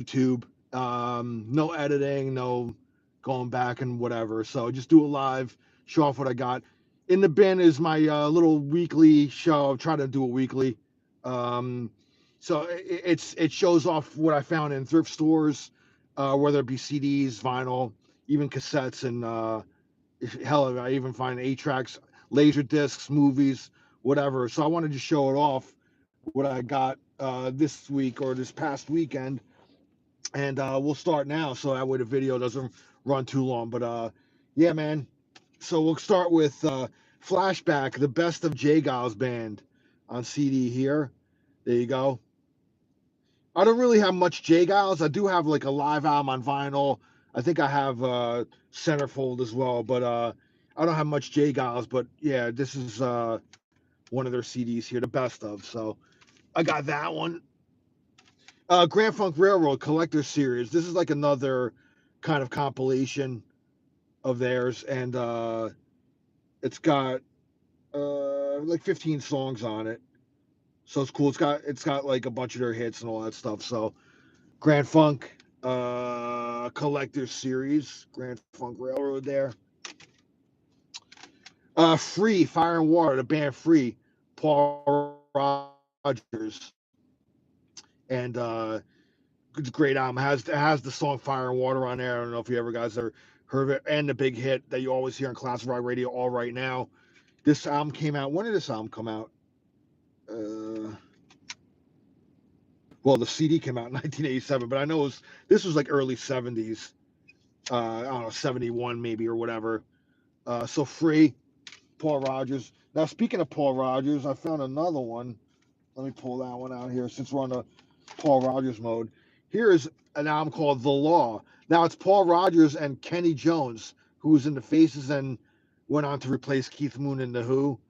YouTube. No editing, no going back and whatever. So just do it live, show off what I got. In the bin is my little weekly show. I'm trying to do it weekly. Um, so it shows off what I found in thrift stores, whether it be CDs, vinyl, even cassettes, and hell, I even find 8 tracks, laser discs, movies, whatever. So I wanted to show it off what I got this week or this past weekend, and we'll start now so that way the video doesn't run too long. But yeah, man. So we'll start with Flashback, the best of J Giles band on CD here. There you go. I don't really have much J Giles. I do have like a live album on vinyl. I think I have Centerfold as well, but I don't have much J Giles. But yeah, this is one of their CDs here, the best of. So I got that one. Grand Funk Railroad Collector Series. This is like another kind of compilation of theirs, and it's got like 15 songs on it. So it's cool. It's got like a bunch of their hits and all that stuff. So Grand Funk Collector Series, Grand Funk Railroad there. Free Fire and Water, the band Free, Paul Rogers, and it's a great album. It has the song Fire and Water on there. I don't know if you ever guys ever heard of it, and the big hit that you always hear on classic rock radio, All Right Now. This album came out. When did this album come out? Uh, well, the CD came out in 1987, but I know this was like early 70s. I don't know, 71 maybe or whatever. So Free, Paul Rogers. Now speaking of Paul Rogers, I found another one. Let me pull that one out here since we're on the Paul Rogers mode. Here is an album called The Law. Now it's Paul Rogers and Kenny Jones, who was in the Faces and went on to replace Keith Moon in The Who.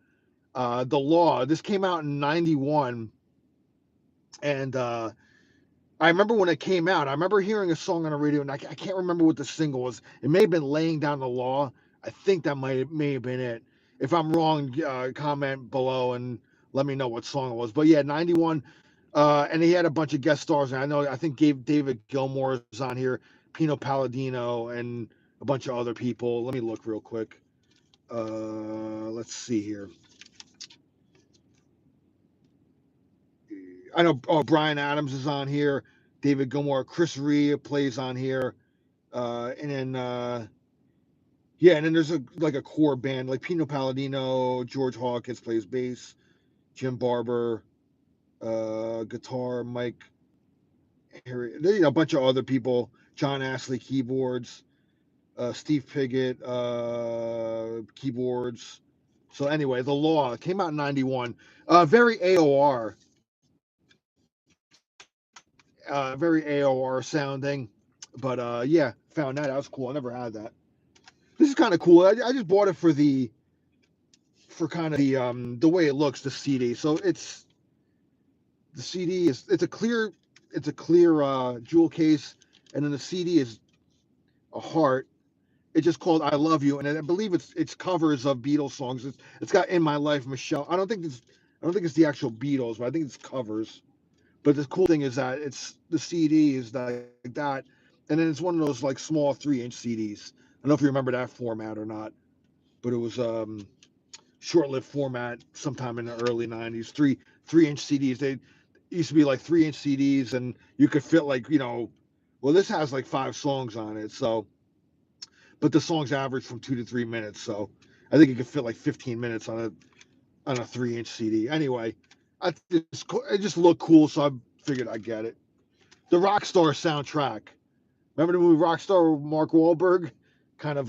The Law. This came out in '91, and I remember when it came out. I remember hearing a song on the radio, and I can't remember what the single was. It may have been "Laying Down the Law." I think that may have been it. If I'm wrong, comment below and let me know what song it was. But yeah, '91, and he had a bunch of guest stars. And I think David Gilmour is on here, Pino Palladino, and a bunch of other people. Let me look real quick. Let's see here. I know Brian Adams is on here, David Gilmour, Chris Rea plays on here, and then yeah, and then there's like a core band like Pino Palladino, George Hawkins plays bass, Jim Barber, guitar, Mike, Harry, a bunch of other people, John Astley keyboards, Steve Piggott keyboards. So anyway, The Law came out in '91. Very AOR, very AOR sounding. But yeah, found that. That was cool. I never had that. This is kind of cool. I just bought it for kind of the way it looks, the CD. So the CD is it's a clear jewel case, and then the CD is a heart. It's just called "I Love You," and I believe it's covers of Beatles songs. It's got "In My Life," Michelle. I don't think it's the actual Beatles, but I think it's covers. But the cool thing is that it's the CD is like that, and then it's one of those like small 3-inch CDs. I don't know if you remember that format or not, but it was short-lived format sometime in the early '90s. Three-inch CDs. They used to be like 3-inch CDs, and you could fit like well, this has like 5 songs on it, so but the songs average from 2 to 3 minutes, so I think you could fit like 15 minutes on a 3-inch CD. Anyway, it just looked cool, so I figured I'd get it. The Rockstar soundtrack. Remember the movie Rockstar with Mark Wahlberg? Kind of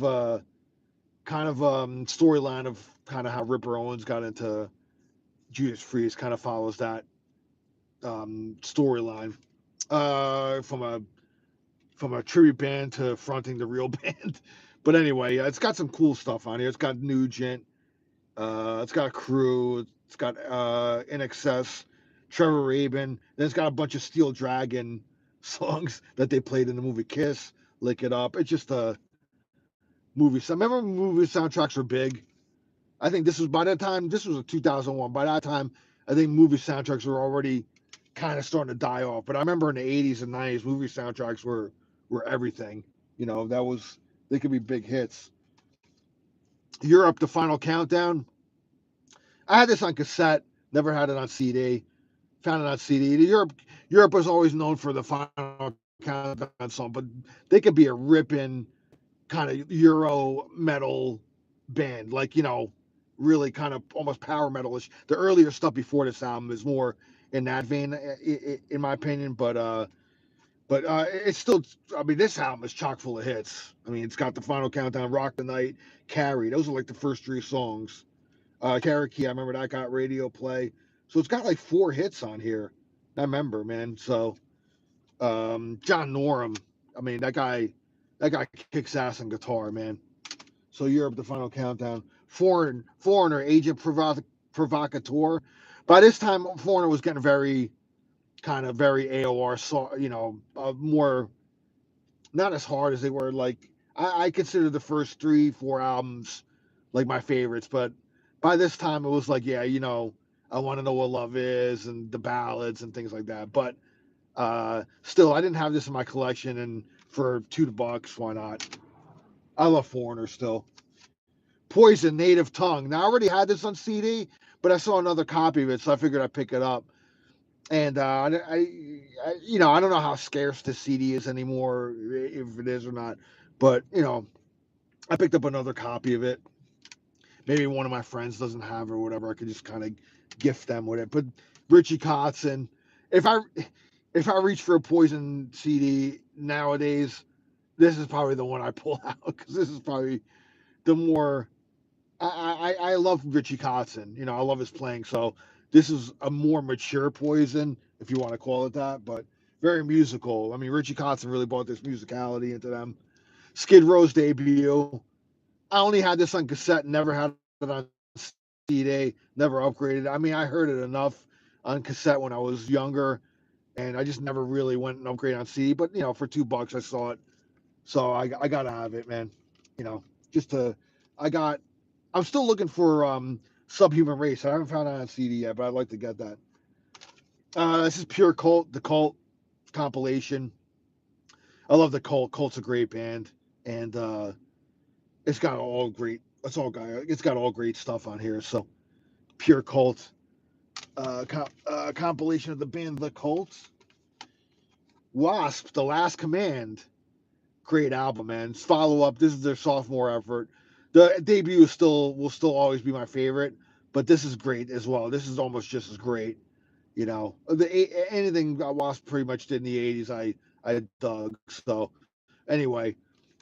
storyline of kind of how Ripper Owens got into Judas Priest. Kind of follows that storyline from a tribute band to fronting the real band. But anyway, it's got some cool stuff on here. It's got Nugent. It's got Crew. It's got In Excess, Trevor Rabin. Then it's got a bunch of Steel Dragon songs that they played in the movie Kiss. Lick It Up. It's just a movie. So remember movie soundtracks were big. I think this was by that time. This was a 2001. By that time, I think movie soundtracks were already kind of starting to die off. But I remember in the 80s and 90s, movie soundtracks were everything. That was they could be big hits. Europe, The Final Countdown. I had this on cassette, never had it on CD. Found it on CD. Europe was always known for the Final Countdown song, but they could be a ripping kind of Euro metal band, like really kind of almost power metalish. The earlier stuff before this album is more in that vein, in my opinion. But it's still. I mean, this album is chock full of hits. I mean, it's got The Final Countdown, Rock the Night, Carrie. Those are like the first three songs. Cherokee, I remember that got radio play. So it's got like 4 hits on here. I remember, man. So John Norum, I mean, that guy kicks ass on guitar, man. So Europe, The Final Countdown. Foreigner, Agent Provocateur. By this time, Foreigner was getting very AOR, so more not as hard as they were. Like I consider the first 3-4 albums like my favorites, but by this time it was like, yeah, I Want to Know What Love Is and the ballads and things like that. But still, I didn't have this in my collection, and for $2, why not? I love Foreigner still. Poison, Native Tongue. Now I already had this on CD, but I saw another copy of it, so I figured I'd pick it up. And I don't know how scarce this CD is anymore, if it is or not. But I picked up another copy of it. Maybe one of my friends doesn't have it or whatever. I could just kind of gift them with it. But Richie Kotzen, if I if I reach for a Poison CD nowadays, this is probably the one I pull out, because this is probably the more. I love Richie Kotzen. I love his playing. So this is a more mature Poison, if you want to call it that, but very musical. I mean, Richie Kotzen really brought this musicality into them. Skid Row's debut. I only had this on cassette, never had it on CD, never upgraded. I mean, I heard it enough on cassette when I was younger, and I just never really went and upgraded on CD. But for $2, I saw it, so I gotta have it, man. You know, just to I got. I'm still looking for Subhuman Race. I haven't found it on CD yet, but I'd like to get that. This is Pure Cult, the Cult compilation. I love the Cult. Cult's a great band, and it's got all great. It's got all great stuff on here. So Pure Cult, compilation of the band The Cult. Wasp, The Last Command, great album, man. Follow up. This is their sophomore effort. The debut will still always be my favorite, but this is great as well. This is almost just as great. Anything Wasp pretty much did in the '80s, I dug. So anyway,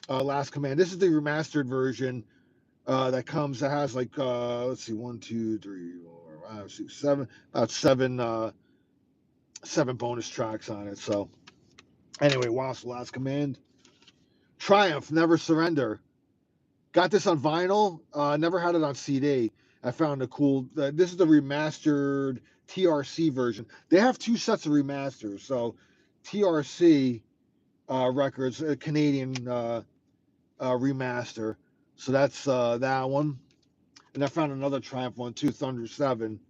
Last Command. This is the remastered version that has like let's see, 1, 2, 3, 4, 5, 6, 7, about seven bonus tracks on it. So anyway, Wasp, Last Command. Triumph, Never Surrender. Got this on vinyl. Never had it on CD. I found a cool. This is the remastered TRC version. They have 2 sets of remasters. So TRC records, a Canadian remaster. So that's that one. And I found another Triumph one too, Thunder 7.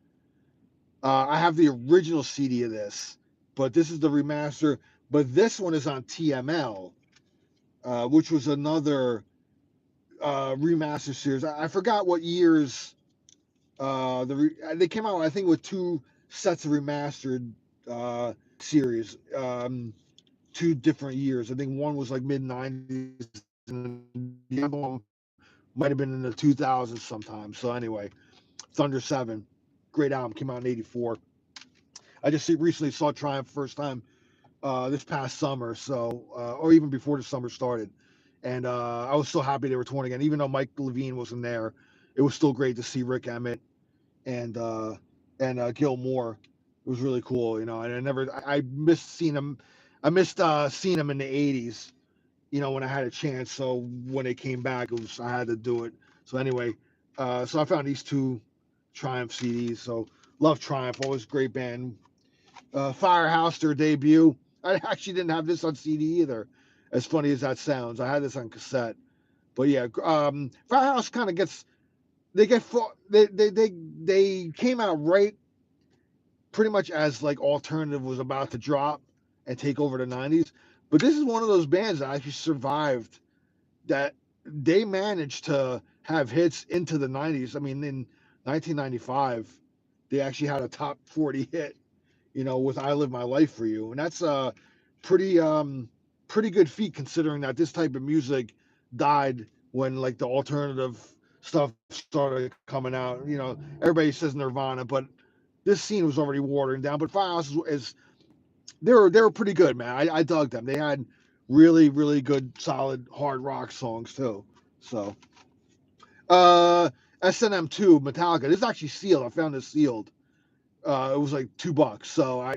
I have the original CD of this, but this is the remaster. But this one is on TML, which was another remaster series. I forgot what years they came out. I think with 2 sets of remastered series, 2 different years. I think one was like mid '90s, and the other one might have been in the 2000s sometime. So anyway, Thunder 7, great album, came out in '84. I just recently saw Triumph first time this past summer, so or even before the summer started. And I was so happy they were touring again. Even though Mike Levine wasn't there, it was still great to see Rick Emmett and Gil Moore. It was really cool, And I missed seeing him. I missed seeing him in the '80s, when I had a chance. So when they came back, I had to do it. So anyway, so I found these 2 Triumph CDs. So love Triumph, always great band. Firehouse, their debut. I actually didn't have this on CD either. As funny as that sounds, I had this on cassette. But yeah, Firehouse kind of gets they came out right pretty much as like alternative was about to drop and take over the 90s. But this is one of those bands that actually survived, that they managed to have hits into the 90s. I mean, in 1995, they actually had a top 40 hit, with "I Live My Life for You," and that's a pretty pretty good feat considering that this type of music died when like the alternative stuff started coming out. Everybody says Nirvana, but this scene was already watering down. But Firehouse is they were pretty good, man. I dug them. They had really really good solid hard rock songs too. So uh SNM2 Metallica. This is actually sealed. I found this sealed. It was like $2. So I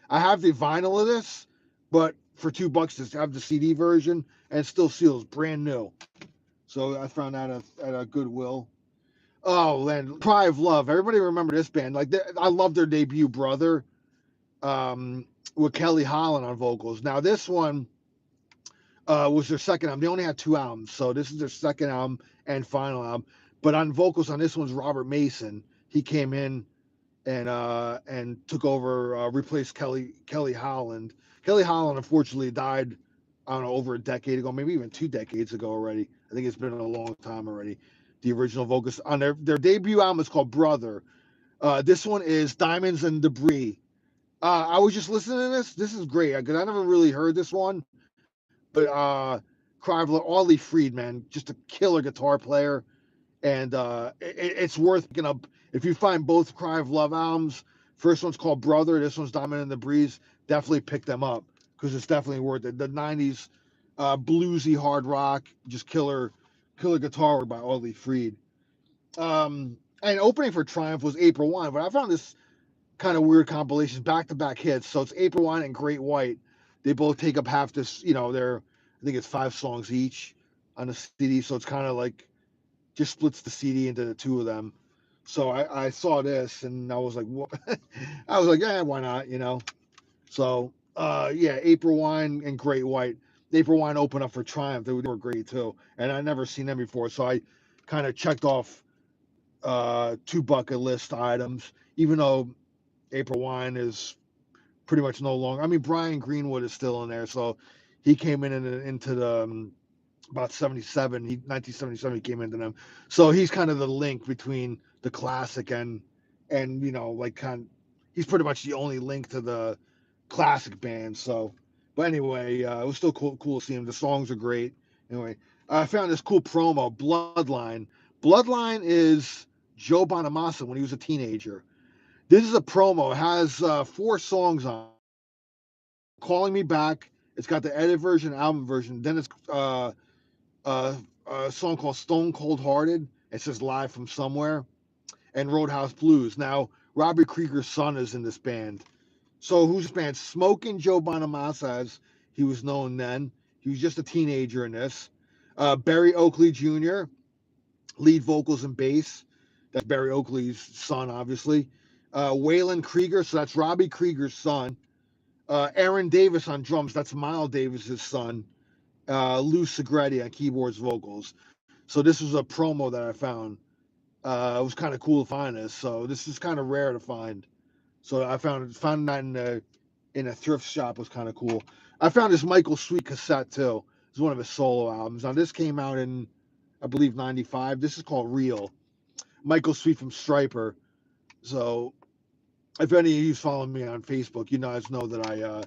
have the vinyl of this, but for $2 to have the CD version, and it still seals brand new. So I found that at a Goodwill. Oh, and Cry of Love. Everybody remember this band? Like I love their debut, Brother, um, with Kelly Holland on vocals. Now this one was their second album. They only had 2 albums, so this is their second album and final album. But on vocals on this one's Robert Mason. He came in and took over, replaced Kelly Holland. Kelly Holland unfortunately died, I don't know, over a decade ago, maybe even 2 decades ago already. I think it's been a long time already. The original vocalist on their debut album is called Brother. This one is Diamonds and Debris. I was just listening to this. This is great because I never really heard this one, but Crivler, Ollie Freed, man, just a killer guitar player, and it's worth picking up if you find both Cry of Love albums. First one's called Brother. This one's Diamond in the Breeze. Definitely pick them up because it's definitely worth it. The '90s bluesy hard rock, just killer guitar work by Ollie Freed. And opening for Triumph was April Wine, but I found this kind of weird compilations, back to back hits. So it's April Wine and Great White. They both take up half this. They're, I think it's 5 songs each on the CD. So it's kind of like just splits the CD into the two of them. So I saw this and I was like, what? I was like, yeah, why not? So yeah, April Wine and Great White. April Wine opened up for Triumph. They were great too, and I never seen them before. So I kind of checked off 2 bucket list items, even though April Wine is pretty much no longer. I mean, Brian Greenwood is still in there, so he came into the about 77, 1977 he came into them. So he's kind of the link between the classic and like he's pretty much the only link to the classic band. So, but anyway, it was still cool to see him. The songs are great. Anyway, I found this cool promo, Bloodline. Bloodline is Joe Bonamassa when he was a teenager. This is a promo. It has 4 songs on it. Calling Me Back. It's got the edit version, album version. Then it's a song called Stone Cold Hearted. It says Live from Somewhere. And Roadhouse Blues. Now, Robbie Krieger's son is in this band. So who's this band? Smoking Joe Bonamassa, as he was known then. He was just a teenager in this. Barry Oakley Jr., lead vocals and bass. That's Barry Oakley's son, obviously. Waylon Krieger, so that's Robbie Krieger's son. Aaron Davis on drums, that's Miles Davis's son. Lou Segretti on keyboards, vocals. So this was a promo that I found. It was kind of cool to find this. So this is kind of rare to find. So I found that in a thrift shop was kind of cool. I found this Michael Sweet cassette too. It's one of his solo albums. Now this came out in, I believe, '95. This is called Real. Michael Sweet from Striper. So if any of you follow me on Facebook, you guys know that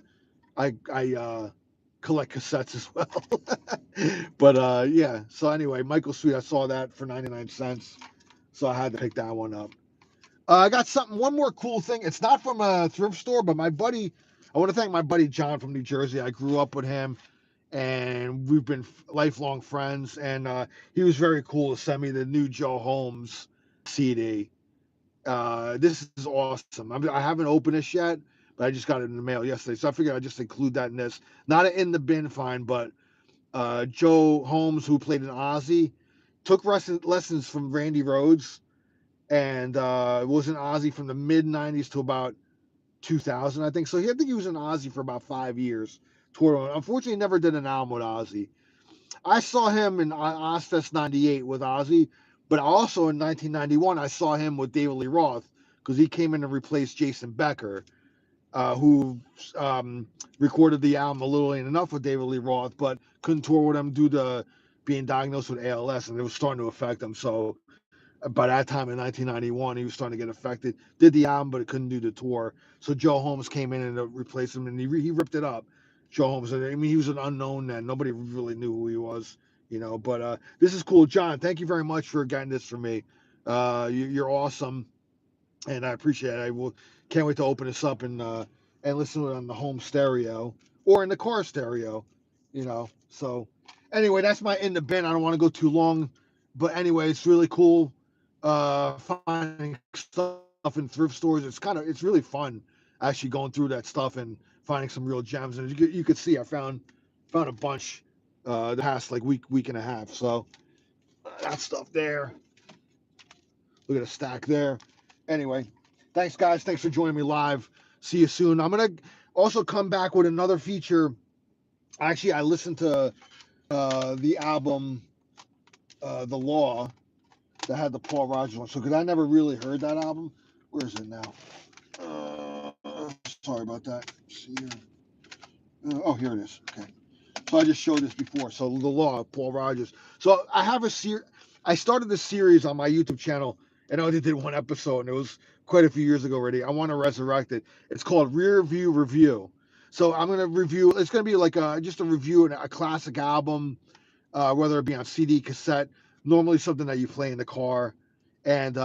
I collect cassettes as well. But yeah. So anyway, Michael Sweet, I saw that for 99 cents. So I had to pick that one up. I got one more cool thing. It's not from a thrift store, but I want to thank my buddy John from New Jersey. I grew up with him and we've been lifelong friends. And he was very cool to send me the new Joe Holmes CD. This is awesome. I haven't opened this yet, but I just got it in the mail yesterday. So I figured I'd just include that in this. Not an in the bin find, but Joe Holmes, who played in Ozzy, took lessons from Randy Rhoads and was in Ozzy from the mid '90s to about 2000, I think. So I think he was in Ozzy for about 5 years. Unfortunately, never did an album with Ozzy. I saw him in Ozfest '98 with Ozzy, but also in 1991 I saw him with David Lee Roth because he came in to replace Jason Becker, who recorded the album A Little Ain't Enough with David Lee Roth, but couldn't tour with him due to being diagnosed with ALS, and it was starting to affect him. So by that time in 1991, he was starting to get affected. Did the album, but it couldn't do the tour. So Joe Holmes came in and replaced him, and he ripped it up. Joe Holmes. I mean, he was an unknown then. Nobody really knew who he was, you know. But this is cool, John. Thank you very much for getting this for me. You're awesome, and I appreciate it. Can't wait to open this up and listen to it on the home stereo or in the car stereo, you know. So anyway, that's my in the bin. I don't want to go too long, but anyway, it's really cool finding stuff in thrift stores. It's really fun actually going through that stuff and finding some real gems. And you could see I found a bunch the past like week and a half. So that stuff there. Look at a stack there. Anyway, thanks, guys. Thanks for joining me live. See you soon. I'm going to also come back with another feature. Actually, I listened to the album, The Law, that had the Paul Rogers one. So, because I never really heard that album. Where is it now? Sorry about that. See here. Oh, here it is. Okay. So I just showed this before. So The Law, Paul Rogers. So I started this series on my YouTube channel, and I only did one episode, and it was quite a few years ago already. I want to resurrect it. It's called Rear View Review. So I'm gonna review. It's gonna be like just a review of a classic album, whether it be on CD, cassette. Normally something that you play in the car, and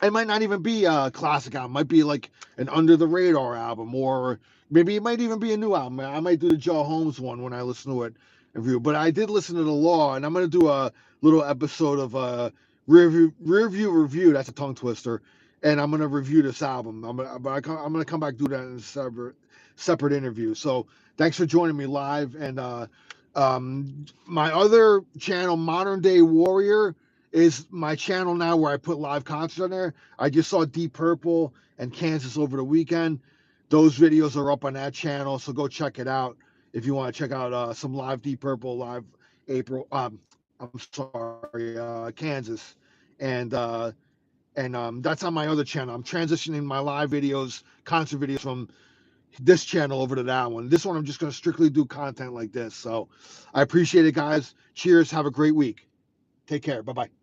it might not even be a classic album. It might be like an under the radar album, or maybe it might even be a new album. I might do the Joe Holmes one when I listen to it and review. But I did listen to The Law, and I'm gonna do a little episode of rear view review. That's a tongue twister, and I'm gonna review this album. I'm gonna come back and do that in a separate interview. So thanks for joining me live, and my other channel, Modern Day Warrior, is my channel now where I put live concerts on there. I just saw Deep Purple and Kansas over the weekend. Those videos are up on that channel, so go check it out if you want to check out some live Deep Purple, live April. I'm sorry, Kansas, and that's on my other channel. I'm transitioning my live videos, concert videos from this channel over to that one. This one I'm just going to strictly do content like this. So I appreciate it, guys. Cheers. Have a great week. Take care. Bye-bye.